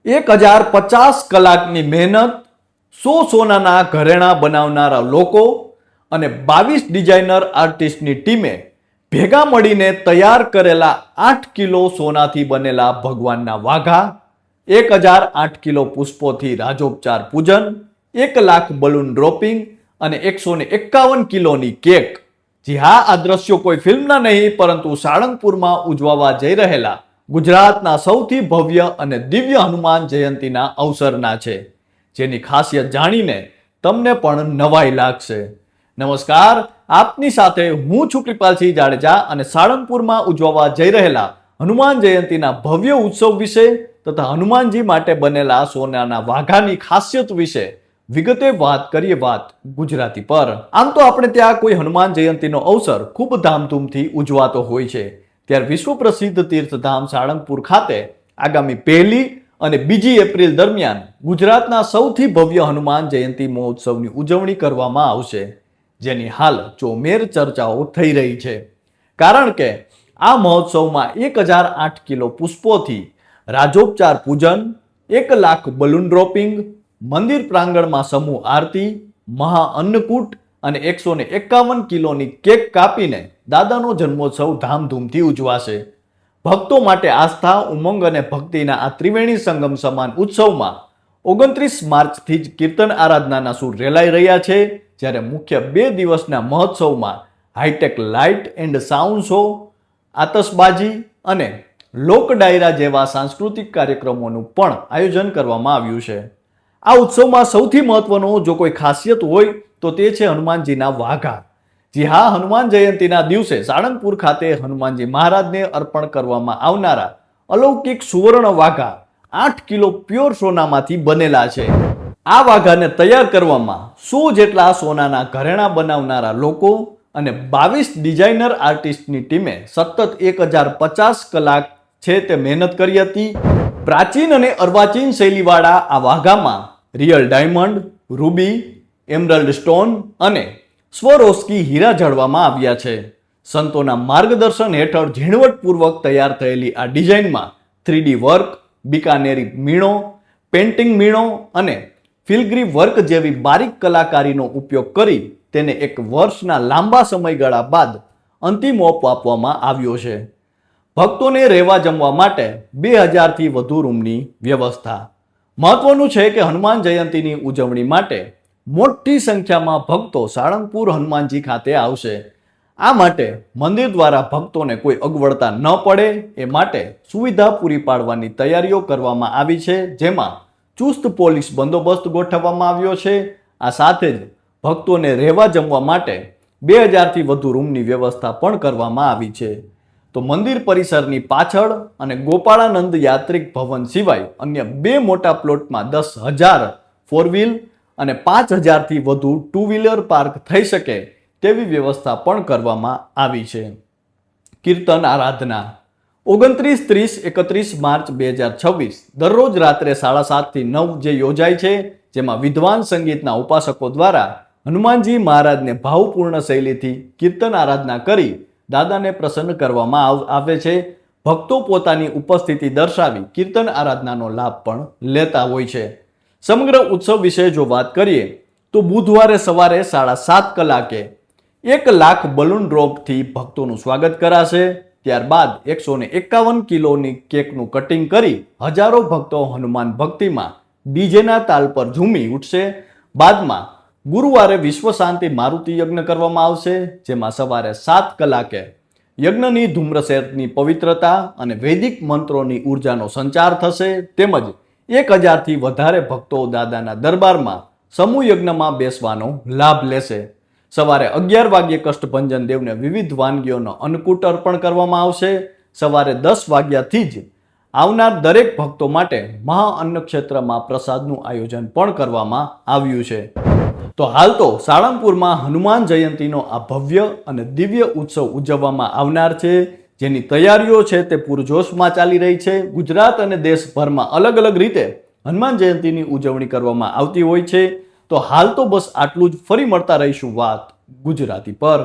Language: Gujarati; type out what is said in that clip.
1050 કલાકની મહેનત, 100 સોનાના ઘરેણાં બનાવનારા લોકો અને 22 ડિઝાઇનર આર્ટિસ્ટની ટીમે ભેગા મળીને તૈયાર કરેલા 8 કિલો સોનાથી બનેલા ભગવાનના વાઘા, 1008 કિલો પુષ્પોથી રાજોપચાર પૂજન, 1 લાખ બલૂન ડ્રોપિંગ અને 151 કિલોની કેક. જી હા, આ દ્રશ્યો કોઈ ફિલ્મના નહીં પરંતુ સાળંગપુરમાં ઉજવવા જઈ રહેલા ગુજરાતના સૌથી ભવ્ય અને દિવ્ય હનુમાન જયંતીના અવસરના છે, જેની ખાસિયત જાણીને તમને પણ નવાઈ લાગશે. નમસ્કાર, આપની સાથે હું છું કૃપાલસિંહ જાડેજા અને સાળંગપુરમાં ઉજવવા જઈ રહેલા હનુમાન જયંતીના ભવ્ય ઉત્સવ વિશે તથા હનુમાનજી માટે બનેલા સોનાના વાઘાની ખાસિયત વિશે વિગતે વાત કરીએ ગુજરાતી પર. આમ તો આપણે ત્યાં કોઈ હનુમાન જયંતીનો અવસર ખૂબ ધામધૂમથી ઉજવાતો હોય છે, ત્યારે વિશ્વ પ્રસિદ્ધ તીર્થધામ સાળંગપુર ખાતે આગામી 1 અને 2 એપ્રિલ દરમિયાન ગુજરાતના સૌથી ભવ્ય હનુમાન જયંતી મહોત્સવની ઉજવણી કરવામાં આવશે, જેની હાલ ચોમેર ચર્ચાઓ થઈ રહી છે. કારણ કે આ મહોત્સવમાં 1008 કિલો પુષ્પોથી રાજોપચાર પૂજન, 1 લાખ બલૂન ડ્રોપિંગ, મંદિર પ્રાંગણમાં સમૂહ આરતી, મહા અન્નકૂટ અને 151 કિલોની કેક કાપીને દાદાનો જન્મોત્સવ ધામધૂમથી ઉજવાશે. ભક્તો માટે આસ્થા, ઉમંગ અને ભક્તિના આ ત્રિવેણી સંગમ સમાન ઉત્સવમાં 29 માર્ચથી જ કીર્તન આરાધનાના સૂર રેલાઈ રહ્યા છે, જ્યારે મુખ્ય 2 દિવસના મહોત્સવમાં hi tech light and sound show, આતશબાજી અને લોક ડાયરા જેવા સાંસ્કૃતિક કાર્યક્રમોનું પણ આયોજન કરવામાં આવ્યું છે. આ ઉત્સવમાં સૌથી મહત્વનો જો કોઈ ખાસિયત હોય તો તે છે હનુમાનજીના વાઘા. જી હા, હનુમાન જયંતીના દિવસે સાળંગપુર ખાતે હનુમાનજી મહારાજને અર્પણ કરવામાં આવનારા અલૌકિક સુવર્ણ વાઘા 8 કિલો પ્યોર સોનામાંથી બનેલા છે. આ વાઘાને તૈયાર કરવામાં 100 જેટલા સોનાના ઘરેણાં બનાવનારા લોકો અને 22 ડિઝાઇનર આર્ટિસ્ટની ટીમે સતત 1050 કલાક છે તે મહેનત કરી હતી. પ્રાચીન અને અર્વાચીન શૈલીવાળા આ વાઘામાં real diamond, ruby, emerald stone અને સ્વરોસ્કી હીરા જડવામાં આવ્યા છે. સંતોના માર્ગદર્શન હેઠળ ઝીણવટપૂર્વક તૈયાર થયેલી આ ડિઝાઇનમાં 3D વર્ક, બિકાનેરી મીણો, પેન્ટિંગ મીણો અને ફિલગ્રી વર્ક જેવી બારીક કલાકારીનો ઉપયોગ કરી તેને 1 વર્ષના લાંબા સમયગાળા બાદ અંતિમ ઓપ આપવામાં આવ્યો છે. ભક્તોને રહેવા જમવા માટે 2000થી વધુ રૂમની વ્યવસ્થા. મહત્વનું છે કે હનુમાન જયંતીની ઉજવણી માટે મોટી સંખ્યામાં ભક્તો સાળંગપુર હનુમાનજી ખાતે આવશે. આ માટે મંદિર દ્વારા ભક્તોને કોઈ અગવડતા ન પડે એ માટે સુવિધા પૂરી પાડવાની તૈયારીઓ કરવામાં આવી છે, જેમાં ચુસ્ત પોલીસ બંદોબસ્ત ગોઠવવામાં આવ્યો છે. આ સાથે જ ભક્તોને રહેવા જમવા માટે 2000થી વધુ રૂમની વ્યવસ્થા પણ કરવામાં આવી છે. તો મંદિર પરિસરની પાછળ અને ગોપાળાનંદ યાત્રિક ભવન સિવાય અન્ય 2 મોટા પ્લોટમાં 10,000 4 વ્હીલ અને 5,000થી વધુ 2 વ્હીલર પાર્ક થઈ શકે તેવી વ્યવસ્થા પણ કરવામાં આવી છે. કીર્તન આરાધના 29, 30, 31 માર્ચ 2026 દરરોજ રાત્રે 7:30 થી 9 જે યોજાય છે, જેમાં વિદ્વાન સંગીતના ઉપાસકો દ્વારા હનુમાનજી મહારાજને ભાવપૂર્ણ શૈલીથી કીર્તન આરાધના કરી દાદાને પ્રસન્ન કરવામાં આવે છે. ભક્તો પોતાની ઉપસ્થિતિ દર્શાવી કીર્તન આરાધનાનો લાભ પણ લેતા હોય છે. સમગ્ર ઉત્સવ વિશે જો વાત કરીએ તો બુધવારે સવારે 7:30 કલાકે 1 લાખ બલૂન ડ્રોપથી ભક્તોનું સ્વાગત કરાશે. ત્યારબાદ 151 કિલોની કેકનું કટિંગ કરી હજારો ભક્તો હનુમાન ભક્તિમાં ડીજેના તાલ પર ઝૂમી ઉઠશે. બાદમાં ગુરુવારે વિશ્વ શાંતિ મારુતિ યજ્ઞ કરવામાં આવશે, જેમાં સવારે 7 કલાકે યજ્ઞની ધૂમ્રસેનની પવિત્રતા અને વૈદિક મંત્રોની ઉર્જાનો સંચાર થશે. તેમજ 1000થી વધારે ભક્તો દાદાના દરબારમાં સમૂહ યજ્ઞમાં બેસવાનો લાભ લેશે. સવારે 11 વાગ્યે કષ્ટભંજન દેવને વિવિધ વાનગીઓનો અન્નકૂટ અર્પણ કરવામાં આવશે. સવારે 10 વાગ્યાથી જ આવનાર દરેક ભક્તો માટે મહા અન્નક્ષેત્રમાં પ્રસાદનું આયોજન પણ કરવામાં આવ્યું છે. તો હાલ તો સાળંગપુરમાં હનુમાન જયંતીનો આ ભવ્ય અને દિવ્ય ઉત્સવ ઉજવવામાં આવનાર છે, જેની તૈયારીઓ છે તે પૂરજોશમાં ચાલી રહી છે. ગુજરાત અને દેશભરમાં અલગ અલગ રીતે હનુમાન જયંતીની ઉજવણી કરવામાં આવતી હોય છે. તો હાલ તો બસ આટલું જ. ફરી મળતા રહીશું વાત ગુજરાતી પર.